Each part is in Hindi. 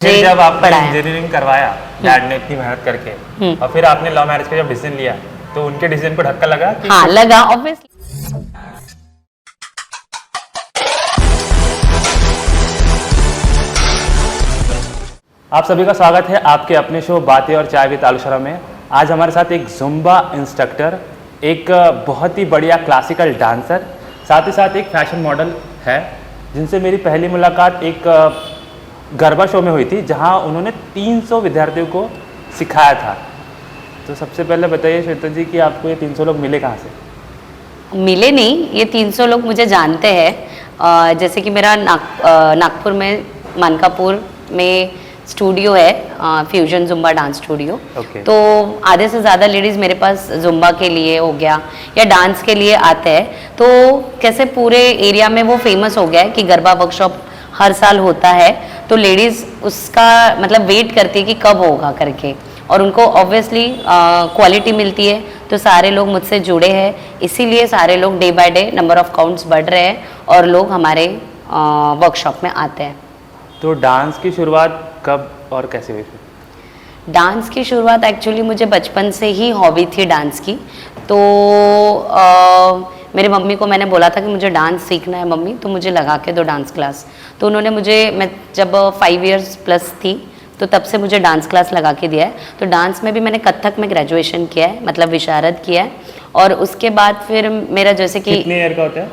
फिर जब आपने इंजीनियरिंग करवाया डैड ने इतनी मेहनत करके और फिर आपने लव मैरिज का जब डिसीजन लिया तो उनके डिसीजन को धक्का लगा कि हाँ लगा ऑब्वियसली। आप सभी का स्वागत है आपके अपने शो बातें और चाय विद आलूशरा में। आज हमारे साथ एक जुम्बा इंस्ट्रक्टर, एक बहुत ही बढ़िया क्लासिकल डांसर, साथ ही साथ एक फैशन मॉडल है जिनसे मेरी पहली मुलाकात एक गरबा शो में हुई थी जहां उन्होंने 300 विद्यार्थियों को सिखाया था। तो सबसे पहले बताइए श्वेता जी कि आपको ये 300 लोग मिले कहाँ से? मिले नहीं, ये 300 लोग मुझे जानते हैं। जैसे कि मेरा नागपुर में मानकापुर में स्टूडियो है, फ्यूजन जुम्बा डांस स्टूडियो। तो आधे से ज़्यादा लेडीज़ मेरे पास जुम्बा के लिए हो गया या डांस के लिए आते हैं। तो कैसे पूरे एरिया में वो फेमस हो गया है कि गरबा वर्कशॉप हर साल होता है, तो लेडीज़ उसका मतलब वेट करती है कि कब होगा करके, और उनको ऑब्वियसली क्वालिटी मिलती है तो सारे लोग मुझसे जुड़े हैं। इसीलिए सारे लोग day by day number of counts बढ़ रहे हैं और लोग हमारे वर्कशॉप में आते हैं। तो डांस की शुरुआत कब और कैसे हुई? डांस की शुरुआत एक्चुअली मुझे बचपन से ही हॉबी थी डांस की। तो मेरे मम्मी को मैंने बोला था कि मुझे डांस सीखना है मम्मी, तो मुझे लगा के दो डांस क्लास। तो उन्होंने मुझे, मैं जब 5 इयर्स प्लस थी तो तब से मुझे डांस क्लास लगा के दिया है। तो डांस में भी मैंने कथक में ग्रेजुएशन किया है, मतलब विशारद किया है। और उसके बाद फिर मेरा जैसे कि कितने ईयर का होता है?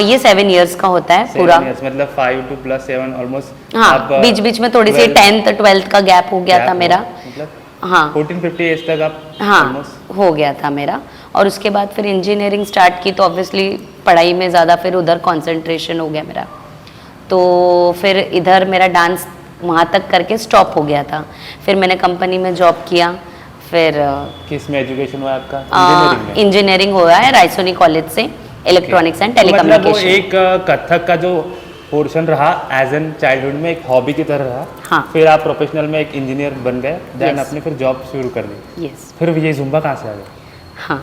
ये 7 इयर्स का होता है पूरा। मतलब 5 to + 7 ऑलमोस्ट। हाँ, बीच बीच में थोड़ी सी 10th 12th का गैप हो गया था मेरा। मतलब हाँ 14-15 एज तक आप हाँ हो गया था मेरा। और उसके बाद फिर इंजीनियरिंग स्टार्ट की तो ऑब्वियसली पढ़ाई में ज़्यादा फिर उधर कंसंट्रेशन हो गया मेरा। तो फिर इधर मेरा डांस वहाँ तक करके स्टॉप हो गया था। फिर मैंने कंपनी में जॉब किया। फिर किस में एजुकेशन हुआ आपका? इंजीनियरिंग हुआ है रायसोनी कॉलेज से, इलेक्ट्रॉनिक्स एंड टेलीकम्युनिकेशन। मतलब वो एक कथक का जो पोर्शन रहा एज एन चाइल्डहुड में एक हॉबी की तरह रहा। हाँ। फिर आप प्रोफेशनल में एक इंजीनियर बन गए, देन आपने फिर जॉब शुरू कर दी। यस। फिर ये जुम्बा कहाँ से आ गया? हाँ,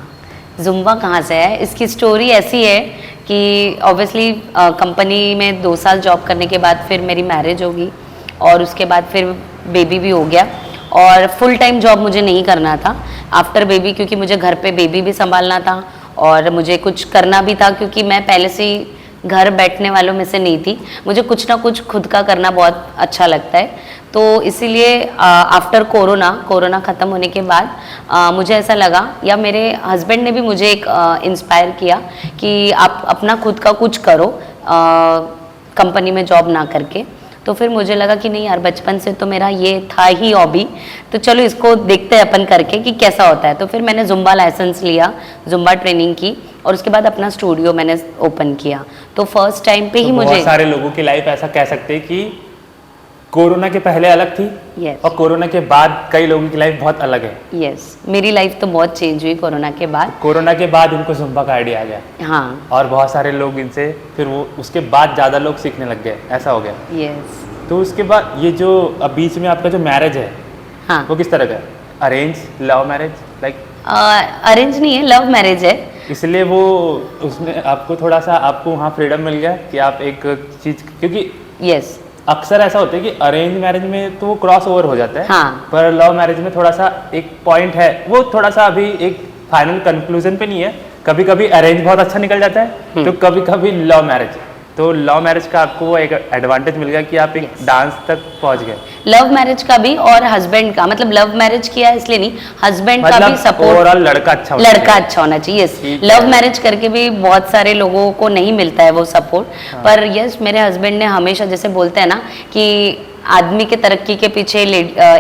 जुम्बा कहाँ से है, इसकी स्टोरी ऐसी है कि ऑब्वियसली कंपनी में 2 साल जॉब करने के बाद फिर मेरी मैरिज होगी और उसके बाद फिर बेबी भी हो गया। और फुल टाइम जॉब मुझे नहीं करना था आफ्टर बेबी, क्योंकि मुझे घर पे बेबी भी संभालना था और मुझे कुछ करना भी था, क्योंकि मैं पहले से ही घर बैठने वालों में से नहीं थी। मुझे कुछ ना कुछ खुद का करना बहुत अच्छा लगता है। तो इसीलिए आफ्टर कोरोना ख़त्म होने के बाद मुझे ऐसा लगा, या मेरे हस्बैंड ने भी मुझे एक इंस्पायर किया कि आप अपना खुद का कुछ करो कंपनी में जॉब ना करके। तो फिर मुझे लगा कि नहीं यार, बचपन से तो मेरा ये था ही हॉबी, तो चलो इसको देखते हैं अपन करके कि कैसा होता है। तो फिर मैंने जुम्बा लाइसेंस लिया, जुम्बा ट्रेनिंग की और उसके बाद अपना स्टूडियो मैंने ओपन किया। तो फर्स्ट टाइम पे ही मुझे, बहुत सारे लोगों की लाइफ ऐसा कह सकते हैं कि कोरोना के पहले अलग थी yes. और कोरोना के बाद कई लोगों की लाइफ बहुत अलग है। यस, मेरी लाइफ तो बहुत चेंज हुई कोरोना के बाद। कोरोना के बाद उनको जुम्बा का आइडिया आ गया। हाँ। और बहुत सारे लोग इनसे फिर वो उसके बाद ज़्यादा लोग सीखने लग गए, ऐसा हो गया। यस। तो उसके बाद ये जो अब बीच में आपका जो मैरिज है, हाँ, वो किस तरह का है? Arrange love marriage? Like arrange नहीं है, लव मैरिज है। इसलिए वो उसमें आपको थोड़ा सा आपको वहाँ फ्रीडम मिल गया कि आप एक चीज़, क्योंकि यस अक्सर ऐसा होता है कि अरेंज मैरिज में तो वो क्रॉस ओवर हो जाता है। हाँ। पर लव मैरिज में थोड़ा सा एक पॉइंट है, वो थोड़ा सा अभी एक फाइनल कंक्लूजन पे नहीं है। कभी कभी अरेंज बहुत अच्छा निकल जाता है तो कभी कभी लव मैरिज। तो लव मैरिज का आपको वो एक एडवांटेज मिल गया कि आप एक डांस तक पहुंच गए। लव मैरिज का भी और हस्बैंड का, मतलब लव मैरिज किया इसलिए नहीं, हस्बैंड का भी सपोर्ट, ओवरऑल लड़का अच्छा होना चाहिए। यस, लव मैरिज करके भी बहुत सारे लोगों को नहीं मिलता है वो सपोर्ट। हाँ। पर यस, मेरे हस्बैंड ने हमेशा, जैसे बोलते हैं ना कि आदमी के तरक्की के पीछे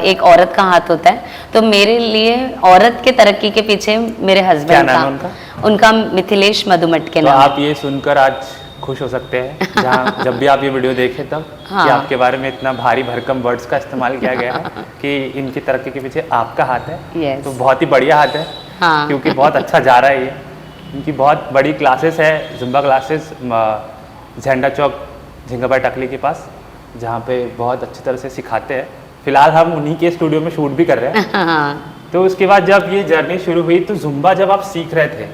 एक औरत का हाथ होता है, तो मेरे लिए औरत के तरक्की के पीछे मेरे हस्बैंड का, उनका मिथिलेश मधुमट के नाम। तो आप ये सुनकर आज खुश हो सकते हैं जहाँ जब भी आप ये वीडियो देखें तब हाँ। कि आपके बारे में इतना भारी भरकम वर्ड्स का इस्तेमाल किया गया है कि इनकी तरक्की के पीछे आपका हाथ है। yes. तो बहुत ही बढ़िया हाथ है। हाँ। क्योंकि बहुत अच्छा जा रहा है ये। इनकी बहुत बड़ी क्लासेस है, जुम्बा क्लासेस, झंडा चौक झिंगाबाई टकली के पास, जहाँ पे बहुत अच्छी तरह से सिखाते हैं। फिलहाल हम उन्हीं के स्टूडियो में शूट भी कर रहे हैं। हाँ। तो उसके बाद जब ये जर्नी शुरू हुई तो जुम्बा जब आप सीख रहे थे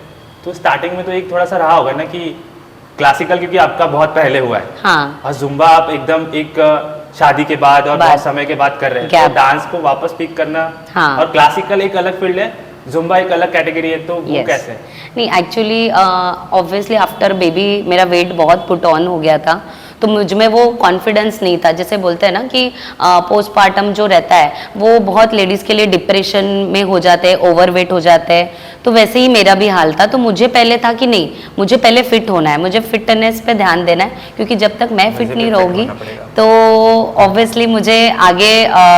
तो स्टार्टिंग में तो एक थोड़ा सा रहा होगा ना कि क्लासिकल, क्योंकि आपका बहुत पहले हुआ है। हाँ। और जुम्बा आप एकदम एक शादी के बाद और बहुत समय के बाद कर रहे हैं, Gap. तो डांस को वापस पिक करना, हाँ। और क्लासिकल एक अलग फील्ड है, जुम्बा एक अलग कैटेगरी है, तो वो Yes. कैसे? नहीं एक्चुअली ऑब्वियसली आफ्टर बेबी मेरा वेट बहुत पुट ऑन हो गया था, तो मुझ में वो कॉन्फिडेंस नहीं था। जैसे बोलते हैं ना कि पोस्टपार्टम जो रहता है वो बहुत लेडीज़ के लिए डिप्रेशन में हो जाते हैं, ओवरवेट हो जाते हैं, तो वैसे ही मेरा भी हाल था। तो मुझे पहले था कि नहीं, मुझे पहले फिट होना है, मुझे फिटनेस पे ध्यान देना है, क्योंकि जब तक मैं फिट मुझे नहीं भी fit रहूँगी होना पड़ेगा। तो ऑब्वियसली मुझे आगे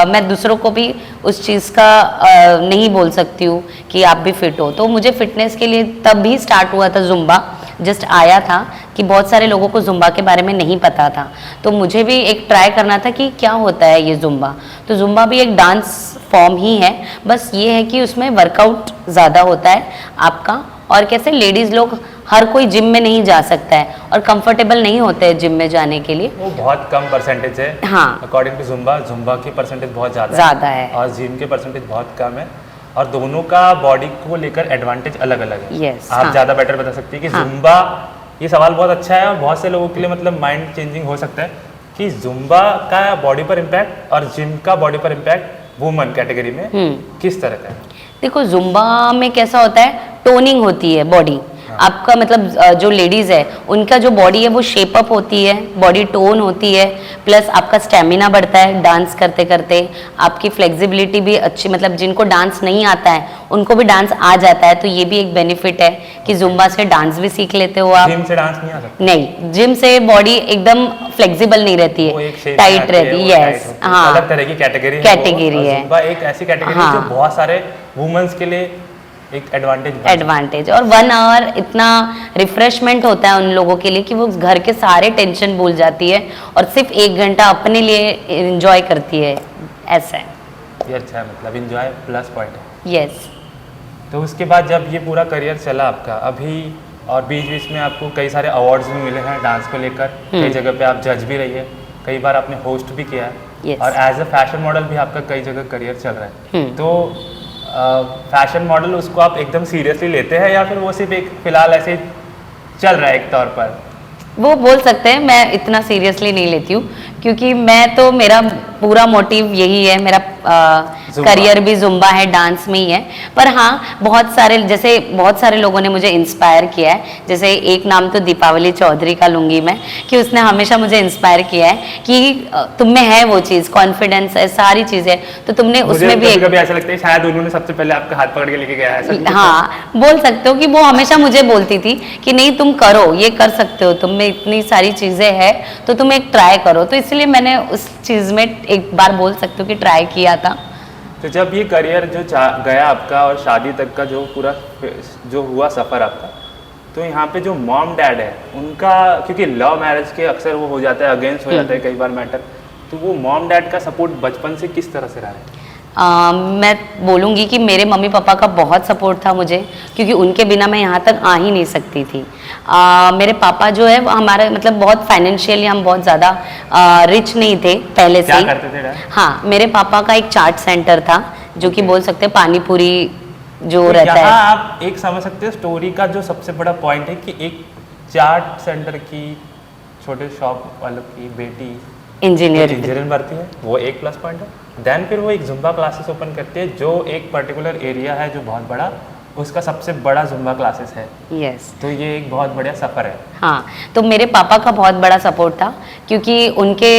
मैं दूसरों को भी उस चीज़ का नहीं बोल सकती हूँ कि आप भी फिट हो। तो मुझे फिटनेस के लिए तब भी स्टार्ट हुआ था जुम्बा, जस्ट आया था कि बहुत सारे लोगों को जुम्बा के बारे में नहीं पता था, तो मुझे भी एक ट्राई करना था कि क्या होता है ये जुम्बा। तो जुम्बा भी एक डांस फॉर्म ही है, बस ये है कि उसमें वर्कआउट ज़्यादा होता है आपका, और कैसे लेडीज़ लोग हर कोई जिम में नहीं जा सकता है और कंफर्टेबल नहीं होते हैं जिम में जाने के लिए। वो बहुत कम परसेंटेज है। हाँ। अकॉर्डिंग टू जुम्बा की परसेंटेज बहुत ज़्यादा है और जिम के परसेंटेज बहुत कम है, और दोनों का बॉडी को लेकर एडवांटेज अलग अलग है। Yes, आप हाँ। ज़्यादा बेटर बता सकती है कि हाँ। जुम्बा, ये सवाल बहुत अच्छा है और बहुत से लोगों के लिए मतलब माइंड चेंजिंग हो सकता है कि जुम्बा का बॉडी पर इम्पैक्ट और जिम का बॉडी पर इम्पैक्ट वुमन कैटेगरी में किस तरह का है? देखो जुम्बा में कैसा होता है, टोनिंग होती है बॉडी आपका, मतलब जो लेडीज़ है उनका जो बॉडी है वो शेप अप होती है, बॉडी टोन होती है, प्लस आपका स्टेमिना बढ़ता है डांस करते करते, आपकी फ्लेक्सिबिलिटी भी अच्छी, मतलब जिनको डांस नहीं आता है उनको भी डांस आ जाता है, तो ये भी एक बेनिफिट है कि जुम्बा से डांस भी सीख लेते हो आप। जिम से डांस नहीं आ सकता? नहीं, जिम से बॉडी एकदम फ्लेक्सिबल नहीं रहती वो है, एक shape टाइट में आती रहती वो है। tight यस, होती है। हाँ, अलग तरह की कैटेगरी कैटेगरी है। जुम्बा एक ऐसी कैटेगरी है जो हाँ। बहुत सारे वुमेन्स के लिए एक एडवांटेज, और 1 आवर इतना रिफ्रेशमेंट होता है उन लोगों के लिए कि वो घर के सारे टेंशन भूल जाती है और सिर्फ 1 घंटा अपने लिए एंजॉय करती है, ऐसा है। ये अच्छा है, मतलब एंजॉय प्लस पॉइंट है। यस। तो उसके बाद जब ये पूरा करियर चला आपका अभी, और बीच बीच में आपको कई सारे अवार्ड्स भी मिले हैं डांस को लेकर, कई जगह पे आप जज भी रही है, कई बार आपने होस्ट भी किया है, Yes. और एज अ फैशन मॉडल भी आपका कई जगह करियर चल रहा है। तो फैशन मॉडल उसको आप एकदम सीरियसली लेते हैं या फिर वो सिर्फ एक फिलहाल ऐसे ही चल रहा है एक तौर पर? वो बोल सकते हैं, मैं इतना सीरियसली नहीं लेती हूँ, क्योंकि मैं तो, मेरा पूरा मोटिव यही है, मेरा करियर भी जुम्बा है, डांस में ही है। पर हाँ, बहुत सारे लोगों ने मुझे इंस्पायर किया है, जैसे एक नाम तो दीपावली चौधरी का लूँगी मैं, कि उसने हमेशा मुझे इंस्पायर किया है कि तुम में है वो चीज़, कॉन्फिडेंस है, सारी चीज़ें, तो तुमने उसमें भी कभी ऐसा लगता है शायद उन्होंने सबसे पहले आपका हाथ पकड़ के लेके गया है। हाँ, बोल सकते हो कि वो हमेशा मुझे बोलती थी कि नहीं तुम करो, ये कर सकते हो, तुम में इतनी सारी चीज़ें हैं तो तुम एक ट्राई करो, तो इसलिए मैंने उस चीज़ में एक बार बोल सकते हो कि ट्राई किया था। तो जब ये करियर जो गया आपका और शादी तक का जो पूरा जो हुआ सफ़र आपका, तो यहाँ पे जो मॉम डैड है उनका, क्योंकि लव मैरिज के अक्सर वो हो जाता है, अगेंस्ट हो जाता है कई बार मैटर, तो वो मॉम डैड का सपोर्ट बचपन से किस तरह से रहा है? मैं बोलूँगी कि मेरे मम्मी पापा का बहुत सपोर्ट था मुझे, क्योंकि उनके बिना मैं यहाँ तक आ ही नहीं सकती थी। मेरे पापा जो है वो हमारे, मतलब बहुत फाइनेंशियली हम बहुत ज़्यादा रिच नहीं थे पहले से क्या ही। करते थे डैड? हाँ, मेरे पापा का एक चाट सेंटर था, जो कि बोल सकते हैं पानी पूरी जो तो रहता है। आप एक समझ सकते हो स्टोरी का जो सबसे बड़ा पॉइंट है कि एक चाट सेंटर की छोटे शॉप वालों की बेटी इंजीनियर बनती है, वो एक प्लस पॉइंट है। देन फिर वो एक जुम्बा क्लासेस ओपन करती है, जो एक पर्टिकुलर एरिया है जो बहुत बड़ा, उसका सबसे बड़ा जुम्बा क्लासेस है। यस। तो ये एक बहुत बढ़िया सफ़र है। हाँ, तो मेरे पापा का बहुत बड़ा सपोर्ट था, क्योंकि उनके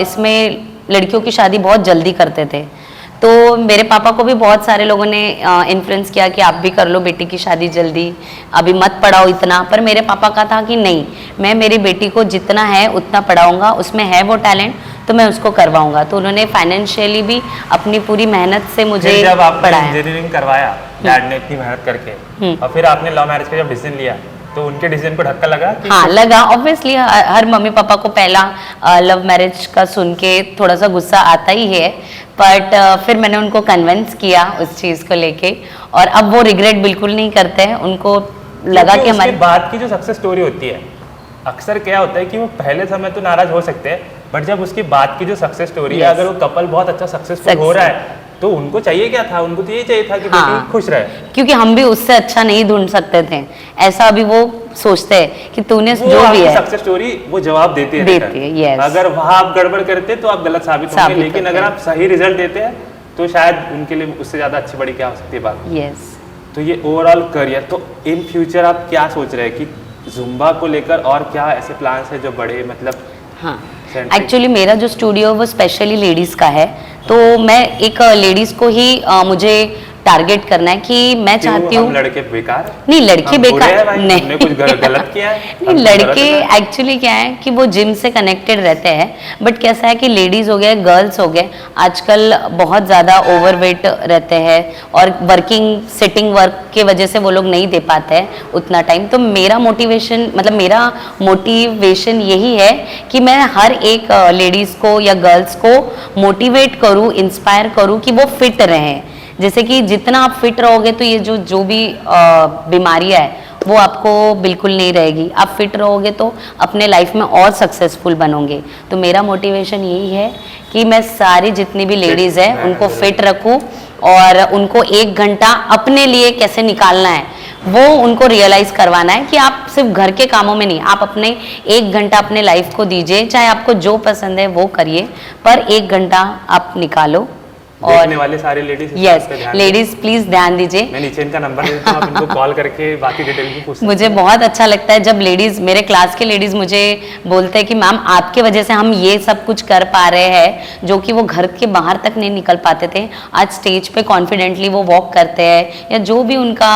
इसमें लड़कियों की शादी बहुत जल्दी करते थे, तो मेरे पापा को भी बहुत सारे लोगों ने इन्फ्लुएंस किया कि आप भी कर लो बेटी की शादी जल्दी, अभी मत पढ़ाओ इतना। पर मेरे पापा का था कि नहीं, मैं मेरी बेटी को जितना है उतना पढ़ाऊंगा, उसमें है वो टैलेंट तो मैं उसको करवाऊंगा। तो उन्होंने फाइनेंशियली भी अपनी पूरी मेहनत से मुझे जब आपने पढ़ाया। इंजीनियरिंग करवाया डैड ने इतनी मेहनत करके, और फिर आपने लव मैरिज का जब डिसीजन लिया, तो उनके डिसीजन को धक्का लगा कि हाँ, लगा। ऑब्वियसली हर मम्मी पापा को पहला लव मैरिज का सुन के थोड़ा सा गुस्सा आता ही है, बट फिर मैंने उनको कन्विंस किया उस चीज़ को लेके, और अब वो रिग्रेट बिल्कुल नहीं करते हैं। उनको लगा कि हमारी बात की जो सक्सेस स्टोरी होती है, अक्सर क्या होता है कि वो पहले समय तो नाराज हो सकते हैं, बट जब उसकी बात की जो सक्सेस स्टोरी है, अगर वो कपल बहुत अच्छा सक्सेसफुल हो रहा है, तो उनको चाहिए क्या था, उनको तो ये चाहिए था कि हाँ। बेटी खुश रहे। क्योंकि हम भी उससे अच्छा नहीं ढूंढ सकते थे, ऐसा अभी वो सोचते हैं कि तूने वो जो भी आपकी है सक्सेस स्टोरी वो जवाब देती है देती रिटर्न। है, yes। अगर वहां आप गड़बड़ करते तो आप गलत साबित होंगे, साबित लेकिन होते अगर हैं। आप सही रिजल्ट देते हैं तो शायद उनके लिए उससे ज्यादा अच्छी बड़ी क्या हो सकती है बात। यस। तो ये ओवरऑल करियर, तो इन फ्यूचर आप क्या सोच रहे हैं कि जुम्बा को लेकर और क्या ऐसे प्लान्स है जो बड़े मतलब हाँ, Centric। एक्चुअली मेरा जो स्टूडियो वो स्पेशली लेडीज़ का है, तो मैं एक लेडीज़ को ही मुझे टारगेट करना है कि मैं क्यों चाहती हम हूँ। लड़के बेकार हैं? नहीं, लड़के हम बुरे हैं बेकार भाई, नहीं, हमने कुछ गलत किया है? नहीं, हम लड़के गलत हैं? एक्चुअली क्या है कि वो जिम से कनेक्टेड रहते हैं, बट कैसा है कि लेडीज हो गए, गर्ल्स हो गए, आजकल बहुत ज़्यादा ओवरवेट रहते हैं और वर्किंग सिटिंग वर्क के वजह से वो लोग नहीं दे पाते हैं उतना टाइम। तो मेरा मोटिवेशन यही है कि मैं हर एक लेडीज़ को या गर्ल्स को मोटिवेट करूँ, इंस्पायर करूँ कि वो फिट रहें। जैसे कि जितना आप फिट रहोगे तो ये जो भी बीमारियां है वो आपको बिल्कुल नहीं रहेगी। आप फिट रहोगे तो अपने लाइफ में और सक्सेसफुल बनोगे। तो मेरा मोटिवेशन यही है कि मैं सारी जितनी भी लेडीज़ है उनको फिट रखूं और उनको 1 घंटा अपने लिए कैसे निकालना है वो उनको रियलाइज करवाना है कि आप सिर्फ घर के कामों में नहीं, आप अपने 1 घंटा अपने लाइफ को दीजिए, चाहे आपको जो पसंद है वो करिए, पर 1 घंटा आप निकालो। देखने वाले सारे लेडीज यस, लेडीज प्लीज ध्यान दीजिए। मैं नीचे इनका नंबर दे देता हूं, आप इनको कॉल करके बाकी डिटेल भी पूछ सकते मुझे हैं। बहुत अच्छा लगता है जब लेडीज, मेरे क्लास के लेडीज मुझे बोलते हैं कि मैम आपके वजह से हम ये सब कुछ कर पा रहे हैं जो कि वो घर के बाहर तक नहीं निकल पाते थे। आज स्टेज पे कॉन्फिडेंटली वो वॉक करते हैं या जो भी उनका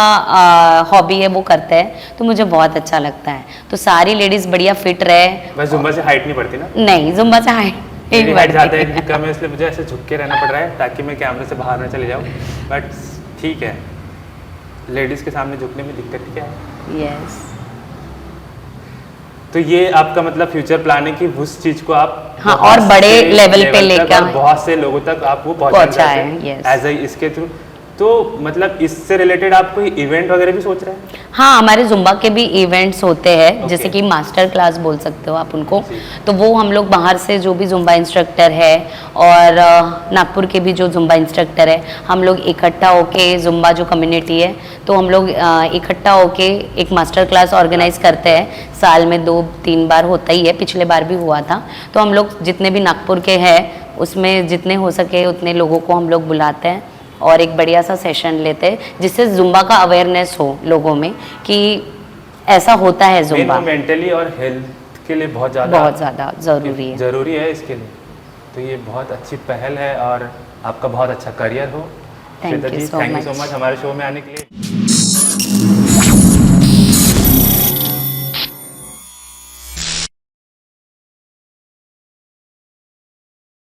हॉबी है वो करते हैं, तो मुझे बहुत अच्छा लगता है। तो सारी लेडीज बढ़िया फिट रहे। बस जुम्बा से हाइट नहीं बढ़ती ना? नहीं, जुम्बा से हाइट मेरी हाइट ज़्यादा है, कम है, इसलिए मुझे ऐसे झुक के रहना पड़ रहा है ताकि मैं कैमरे से बाहर ना चले जाऊँ। बट ठीक है, लेडीज़ के सामने झुकने में दिक्कत क्या है? यस। तो ये आपका मतलब फ्यूचर प्लान है कि उस चीज़ को आप हाँ, और बड़े लेवल पे लेकर बहुत से लोगों तक आप वो पहुंचाएं, yes। एज इसके थ्रू। तो मतलब इससे रिलेटेड आप कोई इवेंट वगैरह भी सोच रहे हैं? हाँ, हमारे जुम्बा के भी इवेंट्स होते हैं, जैसे कि मास्टर क्लास बोल सकते हो आप उनको। तो वो हम लोग बाहर से जो भी जुम्बा इंस्ट्रक्टर है और नागपुर के भी जो जुम्बा इंस्ट्रक्टर है, हम लोग इकट्ठा होके, जुम्बा जो कम्युनिटी है, तो हम लोग इकट्ठा होके एक मास्टर क्लास ऑर्गेनाइज करते हैं। साल में 2-3 बार होता ही है, पिछले बार भी हुआ था। तो हम लोग जितने भी नागपुर के हैं उसमें जितने हो सके उतने लोगों को हम लोग बुलाते हैं और एक बढ़िया सा सेशन लेते हैं जिससे जुम्बा का अवेयरनेस हो लोगों में कि ऐसा होता है जुम्बा। मेंटली और हेल्थ के लिए बहुत ज़्यादा ज़रूरी है इसके लिए। तो ये बहुत अच्छी पहल है और आपका बहुत अच्छा करियर हो। थैंक यू सो मच हमारे शो में आने के लिए।